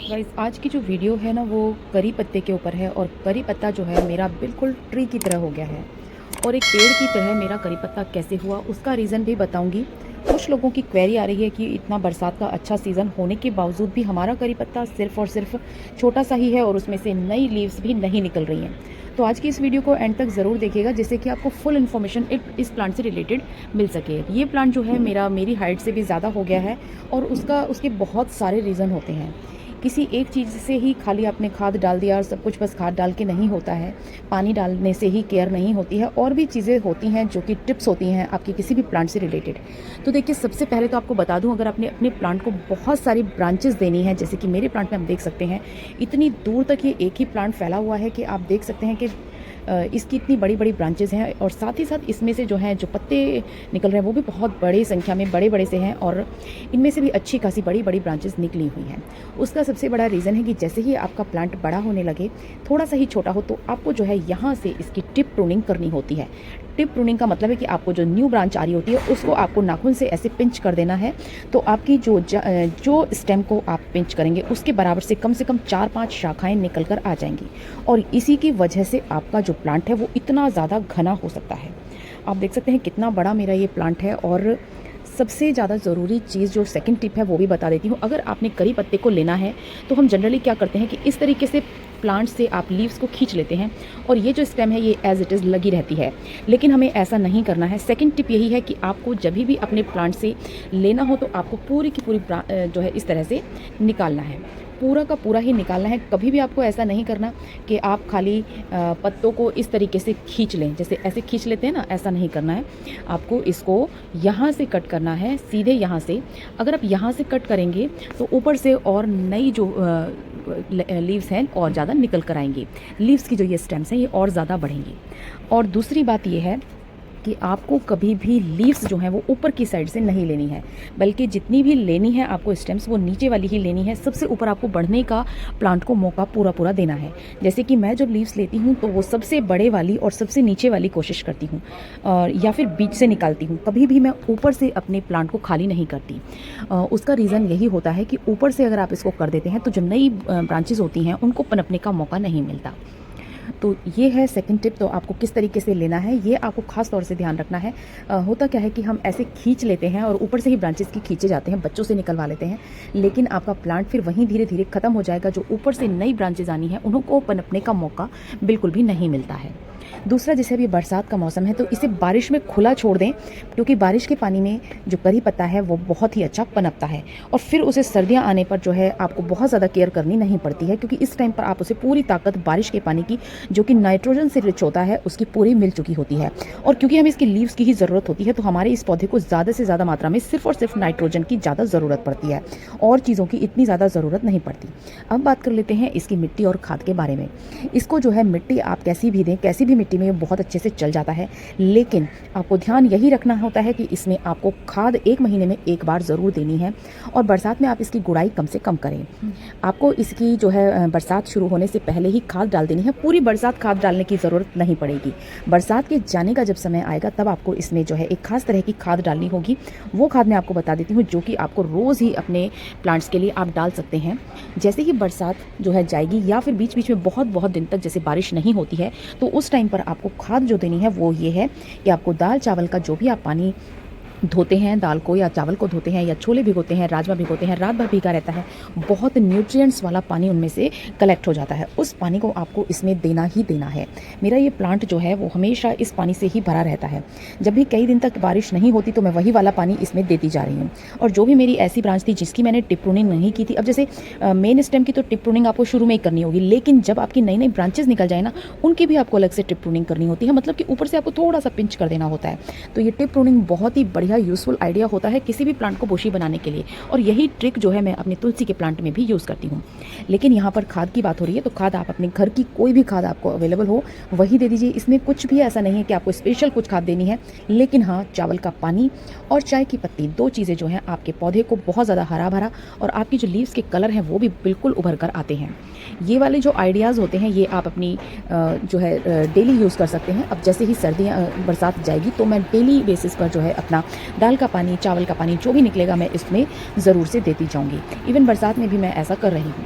Guys आज की जो वीडियो है ना वो करी पत्ते के ऊपर है और करी पत्ता जो है मेरा बिल्कुल ट्री की तरह हो गया है और एक पेड़ की तरह मेरा करी पत्ता कैसे हुआ उसका रीज़न भी बताऊंगी। कुछ लोगों की क्वेरी आ रही है कि इतना बरसात का अच्छा सीज़न होने के बावजूद भी हमारा करी पत्ता सिर्फ और सिर्फ छोटा सा ही है और उसमें से नई लीव्स भी नहीं निकल रही हैं। तो आज की इस वीडियो को एंड तक ज़रूर देखिएगा जिससे कि आपको फुल इन्फॉर्मेशन इस प्लांट से रिलेटेड मिल सके। ये प्लांट जो है मेरी हाइट से भी ज़्यादा हो गया है और उसके बहुत सारे रीज़न होते हैं। किसी एक चीज़ से ही खाली आपने खाद डाल दिया और सब कुछ बस खाद डाल के नहीं होता है, पानी डालने से ही केयर नहीं होती है, और भी चीज़ें होती हैं जो कि टिप्स होती हैं आपकी किसी भी प्लांट से रिलेटेड। तो देखिए, सबसे पहले तो आपको बता दूं, अगर आपने अपने प्लांट को बहुत सारी ब्रांचेस देनी है, जैसे कि मेरे प्लांट में हम देख सकते हैं इतनी दूर तक ये एक ही प्लांट फैला हुआ है कि आप देख सकते हैं कि इसकी इतनी बड़ी बड़ी ब्रांचेज़ हैं और साथ ही साथ इसमें से जो हैं जो पत्ते निकल रहे हैं वो भी बहुत बड़ी संख्या में बड़े बड़े से हैं और इनमें से भी अच्छी खासी बड़ी बड़ी ब्रांचेज़ निकली हुई हैं। उसका सबसे बड़ा रीज़न है कि जैसे ही आपका प्लांट बड़ा होने लगे, थोड़ा सा ही छोटा हो, तो आपको जो है यहाँ से इसकी टिप प्रूनिंग करनी होती है। टिप प्रूनिंग का मतलब है कि आपको जो न्यू ब्रांच आ रही होती है उसको आपको नाखून से ऐसे पिंच कर देना है। तो आपकी जो स्टेम को आप पिंच करेंगे उसके बराबर से कम 4-5 शाखाएं निकल कर आ जाएंगी और इसी की वजह से आपका जो प्लांट है वो इतना ज़्यादा घना हो सकता है। आप देख सकते हैं कितना बड़ा मेरा ये प्लांट है। और सबसे ज़्यादा ज़रूरी चीज़ जो सेकंड टिप है वो भी बता देती हूँ। अगर आपने करी पत्ते को लेना है तो हम जनरली क्या करते हैं कि इस तरीके से प्लांट से आप लीव्स को खींच लेते हैं और ये जो स्टेम है ये एज इट इज़ लगी रहती है, लेकिन हमें ऐसा नहीं करना है। सेकंड टिप यही है कि आपको जब भी अपने प्लांट से लेना हो तो आपको पूरी की पूरी जो है इस तरह से निकालना है, पूरा का पूरा ही निकालना है। कभी भी आपको ऐसा नहीं करना कि आप खाली पत्तों को इस तरीके से खींच लें, जैसे ऐसे खींच लेते हैं ना, ऐसा नहीं करना है। आपको इसको यहाँ से कट करना है, सीधे यहाँ से। अगर आप यहाँ से कट करेंगे तो ऊपर से और नई जो लीव्स हैं और ज़्यादा निकल कर आएंगी। लीव्स की जो ये स्टेम्स हैं ये और ज़्यादा बढ़ेंगी। और दूसरी बात ये है कि आपको कभी भी लीव्स जो हैं वो ऊपर की साइड से नहीं लेनी है, बल्कि जितनी भी लेनी है आपको स्टेम्स वो नीचे वाली ही लेनी है। सबसे ऊपर आपको बढ़ने का प्लांट को मौका पूरा देना है। जैसे कि मैं जब लीव्स लेती हूँ तो वो सबसे बड़े वाली और सबसे नीचे वाली कोशिश करती हूँ या फिर बीच से निकालती हूँ। कभी भी मैं ऊपर से अपने प्लांट को खाली नहीं करती। उसका रीज़न यही होता है कि ऊपर से अगर आप इसको कर देते हैं तो जो नई ब्रांचेज होती हैं उनको पनपने का मौका नहीं मिलता। तो ये है सेकंड टिप। तो आपको किस तरीके से लेना है ये आपको खास तौर से ध्यान रखना है। होता क्या है कि हम ऐसे खींच लेते हैं और ऊपर से ही ब्रांचेस की खींचे जाते हैं, बच्चों से निकलवा लेते हैं, लेकिन आपका प्लांट फिर वहीं धीरे धीरे खत्म हो जाएगा। जो ऊपर से नई ब्रांचेज आनी है उनको पनपने का मौका बिल्कुल भी नहीं मिलता है। दूसरा, जैसे अभी बरसात का मौसम है तो इसे बारिश में खुला छोड़ दें, क्योंकि बारिश के पानी में जो करी पत्ता है वो बहुत ही अच्छा पनपता है और फिर उसे सर्दियां आने पर जो है आपको बहुत ज़्यादा केयर करनी नहीं पड़ती है, क्योंकि इस टाइम पर आप उसे पूरी ताकत बारिश के पानी की, जो कि नाइट्रोजन से रिच होता है, उसकी पूरी मिल चुकी होती है। और क्योंकि हमें इसकी लीव्स की ही ज़रूरत होती है तो हमारे इस पौधे को ज़्यादा से ज़्यादा मात्रा में सिर्फ और सिर्फ नाइट्रोजन की ज़्यादा ज़रूरत पड़ती है और चीज़ों की इतनी ज़्यादा ज़रूरत नहीं पड़ती। अब बात कर लेते हैं इसकी मिट्टी और खाद के बारे में। इसको जो है मिट्टी आप कैसी भी दें, कैसी भी मिट्टी में ये बहुत अच्छे से चल जाता है, लेकिन आपको ध्यान यही रखना होता है कि इसमें आपको खाद 1 महीने में 1 बार ज़रूर देनी है और बरसात में आप इसकी गुड़ाई कम से कम करें। आपको इसकी जो है बरसात शुरू होने से पहले ही खाद डाल देनी है। पूरी बरसात खाद डालने की ज़रूरत नहीं पड़ेगी। बरसात के जाने का जब समय आएगा तब आपको इसमें जो है एक खास तरह की खाद डालनी होगी। वो खाद मैं आपको बता देती हूँ जो कि आपको रोज़ ही अपने प्लांट्स के लिए आप डाल सकते हैं। जैसे ही बरसात जो है जाएगी या फिर बीच बीच में बहुत दिन तक जैसे बारिश नहीं होती है तो उस टाइम पर आपको खाद जो देनी है वो ये है कि आपको दाल चावल का जो भी आप पानी धोते हैं, दाल को या चावल को धोते हैं या छोले भिगोते हैं, राजमा भिगोते हैं, रात भर भीगा रहता है, बहुत न्यूट्रिएंट्स वाला पानी उनमें से कलेक्ट हो जाता है। उस पानी को आपको इसमें देना ही देना है। मेरा ये प्लांट जो है वो हमेशा इस पानी से ही भरा रहता है। जब भी कई दिन तक बारिश नहीं होती तो मैं वही वाला पानी इसमें देती जा रही हूँ। और जो भी मेरी ऐसी ब्रांच थी जिसकी मैंने टिप प्रूनिंग नहीं की थी, अब जैसे मेन स्टेम की तो टिप प्रूनिंग आपको शुरू में ही करनी होगी, लेकिन जब आपकी नई नई ब्रांचेस निकल जाए ना, उनकी भी आपको अलग से टिप प्रूनिंग करनी होती है। मतलब कि ऊपर से आपको थोड़ा सा पिंच कर देना होता है। तो ये टिप प्रूनिंग बहुत ही बढ़िया यूजफुल आइडिया होता है किसी भी प्लांट को बुशी बनाने के लिए, और यही ट्रिक जो है मैं अपने तुलसी के प्लांट में भी यूज़ करती हूँ। लेकिन यहाँ पर खाद की बात हो रही है तो खाद आप अपने घर की कोई भी खाद आपको अवेलेबल हो वही दे दीजिए। इसमें कुछ भी ऐसा नहीं है कि आपको स्पेशल कुछ खाद देनी है, लेकिन हाँ, चावल का पानी और चाय की पत्ती, 2 चीज़ें जो हैं आपके पौधे को बहुत ज़्यादा हरा भरा और आपकी जो लीव्स के कलर हैं वो भी बिल्कुल उभर कर आते हैं। ये वाले जो आइडियाज़ होते हैं ये आप अपनी जो है डेली यूज़ कर सकते हैं। अब जैसे ही सर्दियाँ बरसात जाएगी तो मैं डेली बेसिस पर जो है अपना दाल का पानी, चावल का पानी जो भी निकलेगा मैं इसमें ज़रूर से देती जाऊँगी। इवन बरसात में भी मैं ऐसा कर रही हूँ।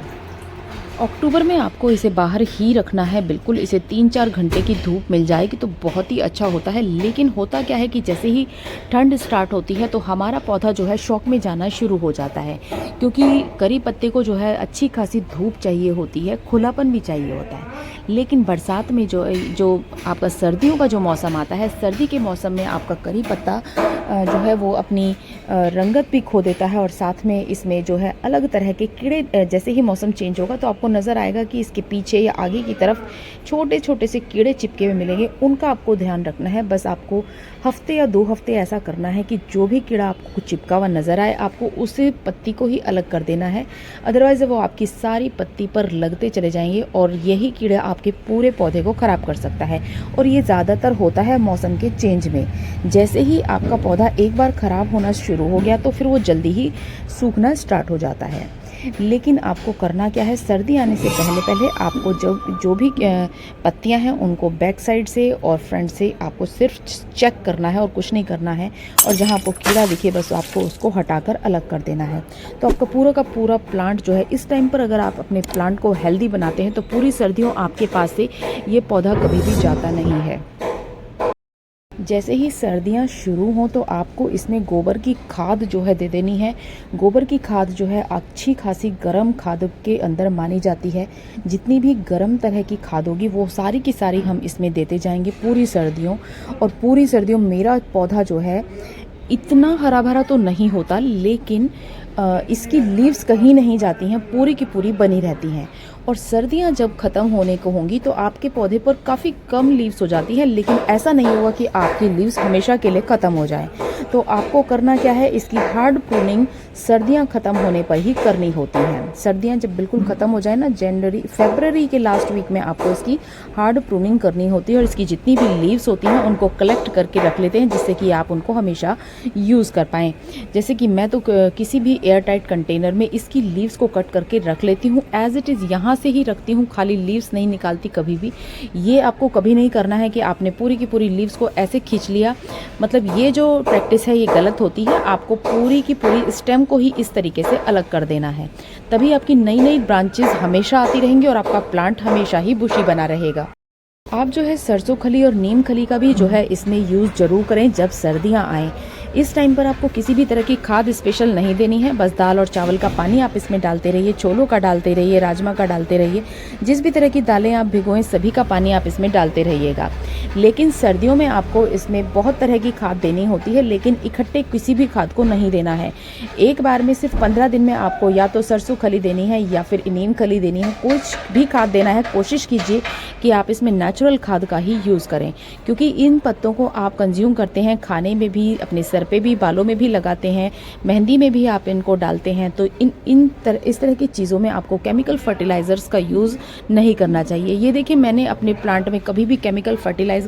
अक्टूबर में आपको इसे बाहर ही रखना है, बिल्कुल इसे 3-4 घंटे की धूप मिल जाएगी तो बहुत ही अच्छा होता है। लेकिन होता क्या है कि जैसे ही ठंड स्टार्ट होती है तो हमारा पौधा जो है शौक में जाना शुरू हो जाता है, क्योंकि करी पत्ते को जो है अच्छी खासी धूप चाहिए होती है, खुलापन भी चाहिए होता है। लेकिन बरसात में जो जो आपका सर्दियों का जो मौसम आता है, सर्दी के मौसम में आपका करी पत्ता जो है वो अपनी रंगत भी खो देता है, और साथ में इसमें जो है अलग तरह के कीड़े, जैसे ही मौसम चेंज होगा तो आपको नज़र आएगा कि इसके पीछे या आगे की तरफ छोटे छोटे से कीड़े चिपके हुए मिलेंगे। उनका आपको ध्यान रखना है। बस आपको हफ्ते या 2 हफ्ते ऐसा करना है कि जो भी कीड़ा आपको चिपका हुआ नज़र आए, आपको उस पत्ती को ही अलग कर देना है। अदरवाइज़ वो आपकी सारी पत्ती पर लगते चले जाएंगे और यही कीड़ा आपके पूरे पौधे को ख़राब कर सकता है। और ये ज़्यादातर होता है मौसम के चेंज में। जैसे ही आपका पौधा एक बार ख़राब होना शुरू हो गया तो फिर वो जल्दी ही सूखना स्टार्ट हो जाता है। लेकिन आपको करना क्या है, सर्दी आने से पहले पहले आपको जो भी पत्तियां हैं उनको बैक साइड से और फ्रंट से आपको सिर्फ चेक करना है और कुछ नहीं करना है। और जहां आपको कीड़ा दिखे बस आपको उसको हटाकर अलग कर देना है। तो आपका पूरा का पूरा प्लांट जो है, इस टाइम पर अगर आप अपने प्लांट को हेल्दी बनाते हैं तो पूरी सर्दियों आपके पास से ये पौधा कभी भी जाता नहीं है। जैसे ही सर्दियां शुरू हों तो आपको इसमें गोबर की खाद जो है दे देनी है। गोबर की खाद जो है अच्छी खासी गर्म खाद के अंदर मानी जाती है। जितनी भी गर्म तरह की खाद होगी वो सारी की सारी हम इसमें देते जाएंगे पूरी सर्दियों। और पूरी सर्दियों मेरा पौधा जो है इतना हरा भरा तो नहीं होता, लेकिन इसकी लीव्स कहीं नहीं जाती हैं, पूरी की पूरी बनी रहती हैं। और सर्दियां जब ख़त्म होने को होंगी तो आपके पौधे पर काफ़ी कम लीव्स हो जाती हैं, लेकिन ऐसा नहीं होगा कि आपकी लीव्स हमेशा के लिए ख़त्म हो जाएं। तो आपको करना क्या है, इसकी हार्ड प्रूनिंग सर्दियां ख़त्म होने पर ही करनी होती हैं। सर्दियां जब बिल्कुल ख़त्म हो जाए ना, फरवरी के लास्ट वीक में आपको इसकी हार्ड प्रूनिंग करनी होती है। और इसकी जितनी भी लीव्स होती हैं उनको कलेक्ट करके रख लेते हैं, जिससे कि आप उनको हमेशा यूज़ कर पाएँ। जैसे कि मैं तो किसी भी एयर टाइट कंटेनर में इसकी लीव्स को कट करके रख लेती हूँ, एज इट इज़ यहाँ से ही रखती हूँ, खाली लीव्स नहीं निकालती कभी भी। ये आपको कभी नहीं करना है कि आपने पूरी की पूरी लीव्स को ऐसे खींच लिया, मतलब ये जो प्रैक्टिस है ये गलत होती है। आपको पूरी की पूरी स्टेम को ही इस तरीके से अलग कर देना है, तभी आपकी नई नई ब्रांचेस हमेशा आती रहेंगी और आपका प्लांट हमेशा ही बुशी बना रहेगा। आप जो है सरसों खली और नीम खली का भी जो है इसमें यूज़ ज़रूर करें जब सर्दियां आएँ। इस टाइम पर आपको किसी भी तरह की खाद स्पेशल नहीं देनी है, बस दाल और चावल का पानी आप इसमें डालते रहिए, छोलों का डालते रहिए, राजमा का डालते रहिए, जिस भी तरह की दालें आप भिगोएं सभी का पानी आप इसमें डालते रहिएगा। लेकिन सर्दियों में आपको इसमें बहुत तरह की खाद देनी होती है, लेकिन इकट्ठे किसी भी खाद को नहीं देना है। एक बार में सिर्फ 15 दिन में आपको या तो सरसों खली देनी है या फिर नीम खली देनी है, कुछ भी खाद देना है। कोशिश कीजिए कि आप इसमें नेचुरल खाद का ही यूज़ करें, क्योंकि इन पत्तों को आप कंज्यूम करते हैं, खाने में भी, अपने सर पे भी, बालों में भी लगाते हैं, मेहंदी में भी आप इनको डालते हैं। तो इस तरह की चीज़ों में आपको केमिकल फर्टिलाइज़र्स का यूज़ नहीं करना चाहिए। ये देखिए, मैंने अपने प्लांट में कभी भी केमिकल फर्टिलाइज़र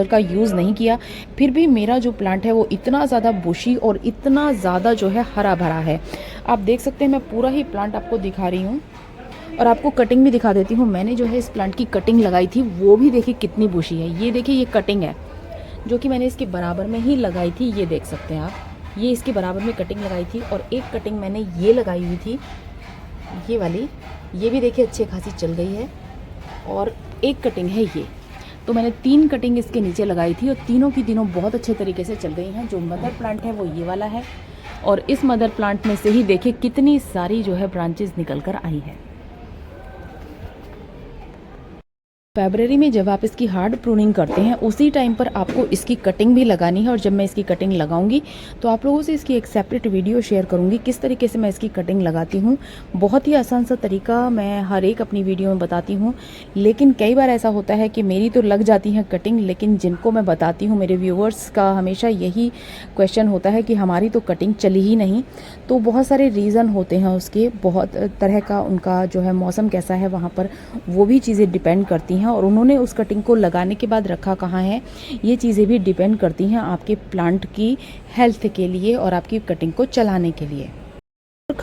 का यूज़ नहीं किया, फिर भी मेरा जो प्लांट है वो इतना ज़्यादा बुशी और इतना ज़्यादा जो है हरा भरा है। आप देख सकते हैं, मैं पूरा ही प्लांट आपको दिखा रही हूँ और आपको कटिंग भी दिखा देती हूँ। मैंने जो है इस प्लांट की कटिंग लगाई थी, वो भी देखिए कितनी बुशी है। ये देखिए, ये कटिंग है जो कि मैंने इसके बराबर में ही लगाई थी। ये देख सकते हैं आप, ये इसके बराबर में कटिंग लगाई थी। और एक कटिंग मैंने ये लगाई हुई थी, ये वाली, ये भी देखिए अच्छी खासी चल गई है। और एक कटिंग है ये, तो मैंने 3 कटिंग इसके नीचे लगाई थी और तीनों की तीनों बहुत अच्छे तरीके से चल गई हैं। जो मदर प्लांट है वो ये वाला है, और इस मदर प्लांट में से ही देखिए कितनी सारी जो है ब्रांचेस निकल कर आई है। फरवरी में जब आप इसकी हार्ड प्रूनिंग करते हैं उसी टाइम पर आपको इसकी कटिंग भी लगानी है। और जब मैं इसकी कटिंग लगाऊंगी तो आप लोगों से इसकी एक सेपरेट वीडियो शेयर करूंगी किस तरीके से मैं इसकी कटिंग लगाती हूं। बहुत ही आसान सा तरीका मैं हर एक अपनी वीडियो में बताती हूं, लेकिन कई बार ऐसा होता है कि मेरी तो लग जाती है कटिंग, लेकिन जिनको मैं बताती हूँ, मेरे व्यूअर्स का हमेशा यही क्वेश्चन होता है कि हमारी तो कटिंग चली ही नहीं। तो बहुत सारे रीज़न होते हैं उसके, बहुत तरह का उनका जो है मौसम कैसा है वहाँ पर, वो भी चीज़ें डिपेंड करती हैं। और उन्होंने उस कटिंग को लगाने के बाद रखा कहाँ है, ये चीज़ें भी डिपेंड करती हैं आपके प्लांट की हेल्थ के लिए और आपकी कटिंग को चलाने के लिए।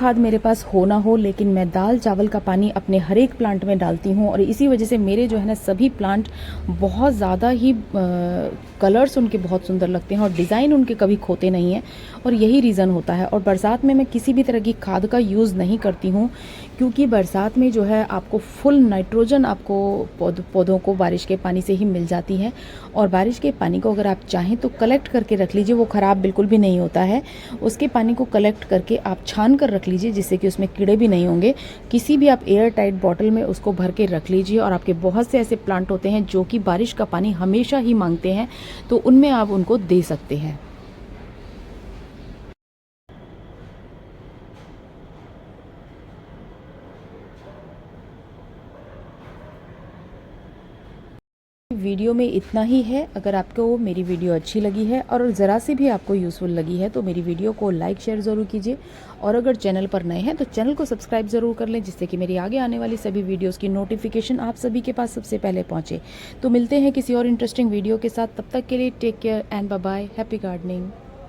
खाद मेरे पास हो ना हो, लेकिन मैं दाल चावल का पानी अपने हर एक प्लांट में डालती हूँ और इसी वजह से मेरे जो है ना सभी प्लांट बहुत ज़्यादा ही कलर्स उनके बहुत सुंदर लगते हैं और डिज़ाइन उनके कभी खोते नहीं हैं और यही रीज़न होता है। और बरसात में मैं किसी भी तरह की खाद का यूज़ नहीं करती हूँ, क्योंकि बरसात में जो है आपको फुल नाइट्रोजन आपको पौधों को बारिश के पानी से ही मिल जाती है। और बारिश के पानी को अगर आप चाहें तो कलेक्ट करके रख लीजिए, वो ख़राब बिल्कुल भी नहीं होता है। उसके पानी को कलेक्ट करके आप छान कर रख लीजिए, जिससे कि उसमें कीड़े भी नहीं होंगे। किसी भी आप एयर टाइट बॉटल में उसको भर के रख लीजिए। और आपके बहुत से ऐसे प्लांट होते हैं जो कि बारिश का पानी हमेशा ही मांगते हैं, तो उनमें आप उनको दे सकते हैं। वीडियो में इतना ही है। अगर आपको मेरी वीडियो अच्छी लगी है और ज़रा सी भी आपको यूज़फुल लगी है तो मेरी वीडियो को लाइक शेयर ज़रूर कीजिए। और अगर चैनल पर नए हैं तो चैनल को सब्सक्राइब ज़रूर कर लें, जिससे कि मेरी आगे आने वाली सभी वीडियोस की नोटिफिकेशन आप सभी के पास सबसे पहले पहुँचे। तो मिलते हैं किसी और इंटरेस्टिंग वीडियो के साथ, तब तक के लिए take care and bye bye. Happy gardening.